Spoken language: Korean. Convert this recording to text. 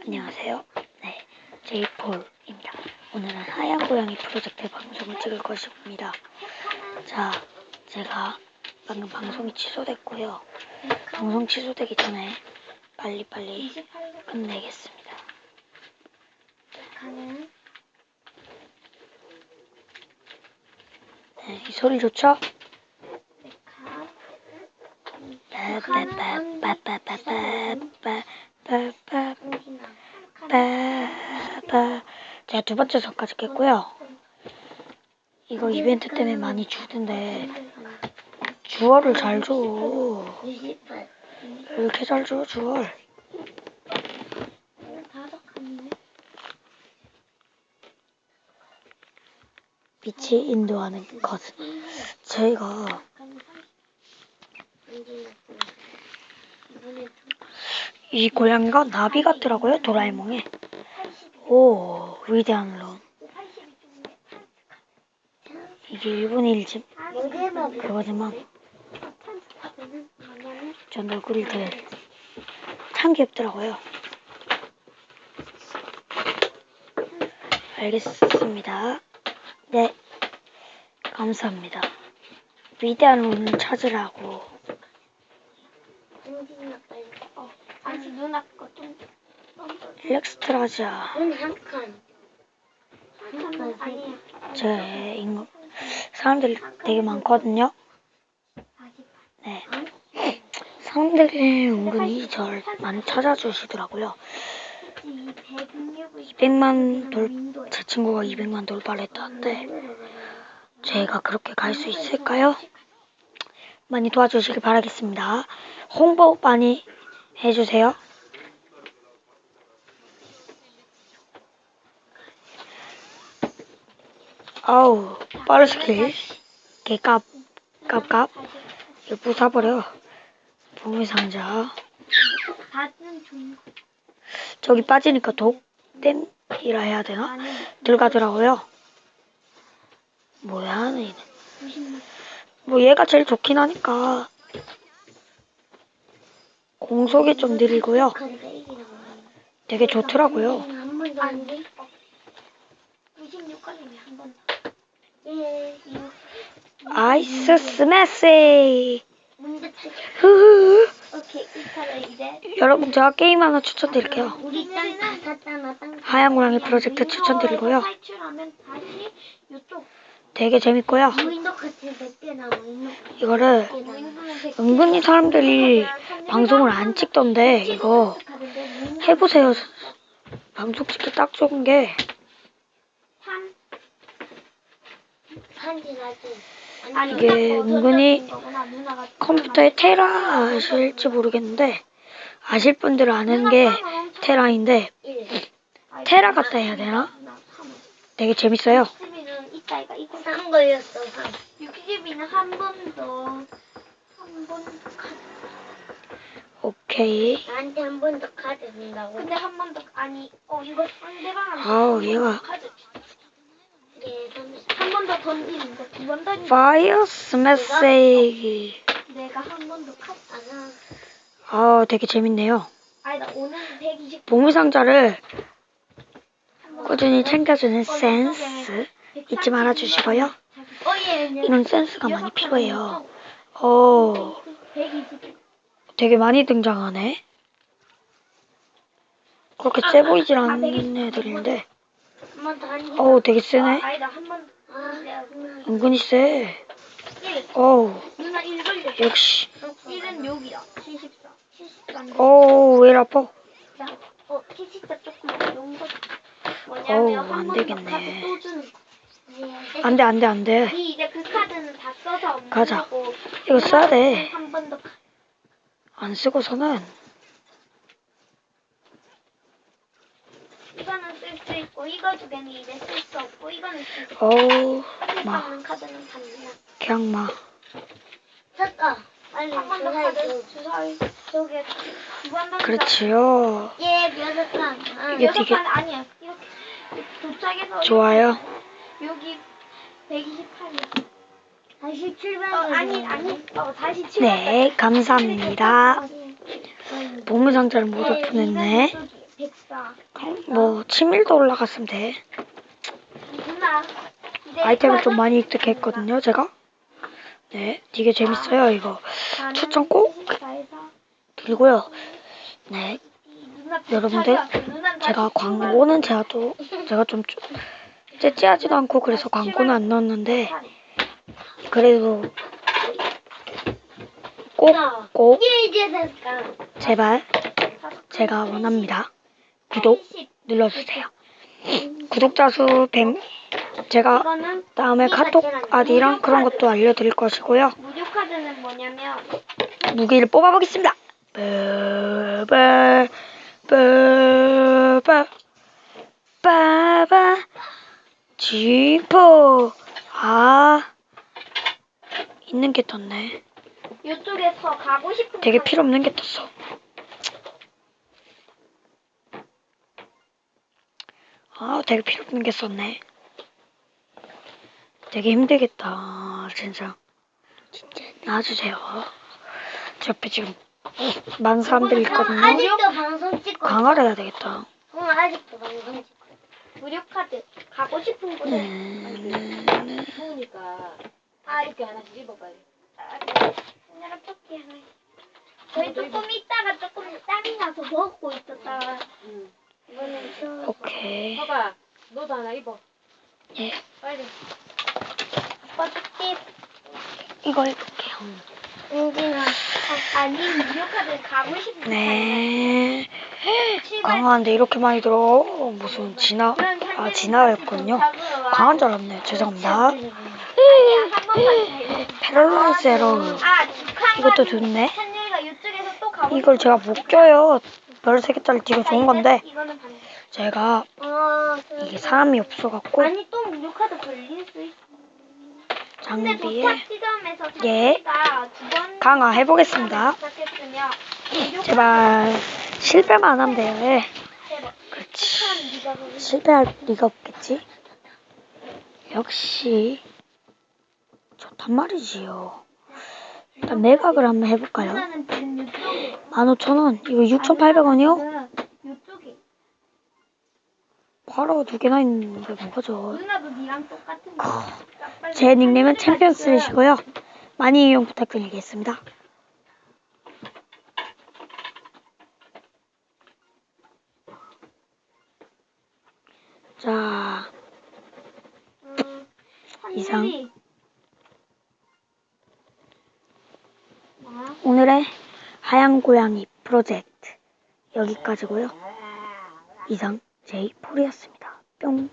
안녕하세요. 네, 제이폴입니다. 오늘은 하얀 고양이 프로젝트 방송을 찍을 것입니다. 자, 제가 방금 방송이 취소됐고요. 방송 취소되기 전에 빨리빨리 끝내겠습니다. 네, 이 소리 좋죠? 제가 두 번째 선까지 깼고요. 이거 이벤트 때문에 많이 주던데 주얼을 잘 줘. 왜 이렇게 잘 줘, 주얼? 빛이 인도하는 것은 제가 이 고양이가 나비 같더라고요, 도라에몽에. 오, 위대한 론. 이게 일본의 일집 그거지만 전 얼굴이 참 귀엽더라고요. 알겠습니다. 네, 감사합니다. 위대한 론을 찾으라고. 아니 누나 거 좀 렉스트라자. 한 칸. 아니야. 제 사람들이 되게 많거든요. 네. 사람들이 은근히 절 많이 찾아주시더라고요. 200만 제 친구가 200만 돌파를 했다는데 제가 그렇게 갈 수 있을까요? 많이 도와주시길 바라겠습니다. 홍보 많이 해주세요. 아우, 빠른 스킬. 개깝. 이거 부숴버려. 보물상자. 저기 빠지니까 독댐이라 해야 되나? 들어가더라고요. 뭐야, 얘네. 뭐 얘가 제일 좋긴 하니까. 공속이 좀 느리고요. 되게 좋더라고요. 아이스 스매시. 여러분, 제가 게임 하나 추천드릴게요. 하얀 고양이 프로젝트 추천드리고요. 되게 재밌고요. 이거를 은근히 사람들이 방송을 안 찍던데 이거 해보세요. 방송 찍기 딱 좋은 게 이게 은근히 컴퓨터에 테라 아실지 모르겠는데 아실 분들은 아는 게 테라인데 테라 같다 해야 되나? 되게 재밌어요. 3 걸렸어. 62는 한 번 카드. 오케이. 나한테 한 번 더 카드 준다고. 근데 한 번 더 아니 이거 상대방한테 아우 얘가 한 번 더 던지는 거. 2번 던지는 파이어 스매시. 내가 한 번 더 카드 아, 되게 재밌네요. 아니 나 오늘 120 보물상자를 꾸준히 챙겨주는 센스 잊지 말아주시고요. 이런 센스가 많이 필요해요. 되게 많이 등장하네. 그렇게 세 보이질 않는 애들인데 되게 세네. 은근히 세. 누나 1 걸려. 역시. 1은 여기야. 74. 왜 이리 아파. 74 조금 어려운 거지. 뭐냐면 안 되겠네. 카드 또 주는 거. 안 돼. 이제 그 카드는 다 써서 가자. 이거 써야 돼. 한 번 더. 안 쓰고서는 이거는 쓸 수 있고 이거 두 개는 이제 쓸 수 없고 이거는 쓸 수 있고. 카드는 답니다. 그냥 마. 잠깐. 빨리 주사위 저게 2번 던져. 그렇지요. 몇 칸? 이게 되게 아니야. 이렇게 도착해서 좋아요. 여기 128이야. 다시 출발. 다시 출발. 네, 감사합니다. 보물상자를 못 오픈했네. 뭐 치밀도 올라갔으면 돼. 누나. 아이템을 좀 많이 획득했거든요, 제가. 네, 되게 재밌어요, 이거. 추천 꼭 드리고요. 네, 여러분들, 제가 광고는 제가 좀 째째하지도 않고 그래서 광고는 안 넣었는데, 그래도 꼭 제발 제가 원합니다. 구독 눌러주세요. 구독자 수 100, 제가 다음에 카톡 아디랑 그런 것도 알려드릴 것이고요. 무료 카드는 뭐냐면 무기를 뽑아보겠습니다. 빠바 지포. 있는 게 떴네. 이쪽에서 가고 싶은 되게 카드. 필요 없는 게 떴어. 되게 필요 없는 게 썼네. 되게 힘들겠다, 진짜. 놔주세요. 제 옆에 지금 많은 사람들이 있거든요. 아직도 방송 찍고. 강화를 해야 되겠다. 아직도 방송 찍고. 무료 카드 가고 싶은 곳에 좋으니까. 이렇게 하나씩 입어봐요. 오늘은 토끼 하나. 저희 조금 있다가 조금 땀이 나서 먹고 있었다가 이거는 좀 오케이. 봐봐, 너도 하나 입어. 예, 빨리. 아빠 토끼. 이거 해볼게요. 여기는 아니 무료 카드 가고 싶은 네. 강화인데 이렇게 많이 들어. 무슨 진화였군요. 강한 줄 알았네. 죄송합니다. 페럴런스 에러. 이것도 좋네. 이걸 제가 못 껴요. 13개짜리 되게 좋은 건데 제가 이게 사람이 없어갖고 아니 또 무료 카드 걸릴 수 있어. 근데 장비에 도착 지점에서 예 강화 해보겠습니다. 도착했으면 제발 실패만 하면 돼요. 예. 그렇지. 실패할 리가 없겠지. 역시 좋단 말이지요. 일단 매각을 한번 해볼까요? 15,000원. 이거 6,800원이요? 이쪽에. 바로 2개나 있는데 뭐가죠? 누나도 니랑 똑같은 거. 제 닉네임은 챔피언스이시고요. 많이 이용 부탁드리겠습니다. 자, 이상 오늘의 하얀 고양이 프로젝트 여기까지고요. 이상 제이폴이었습니다. 뿅.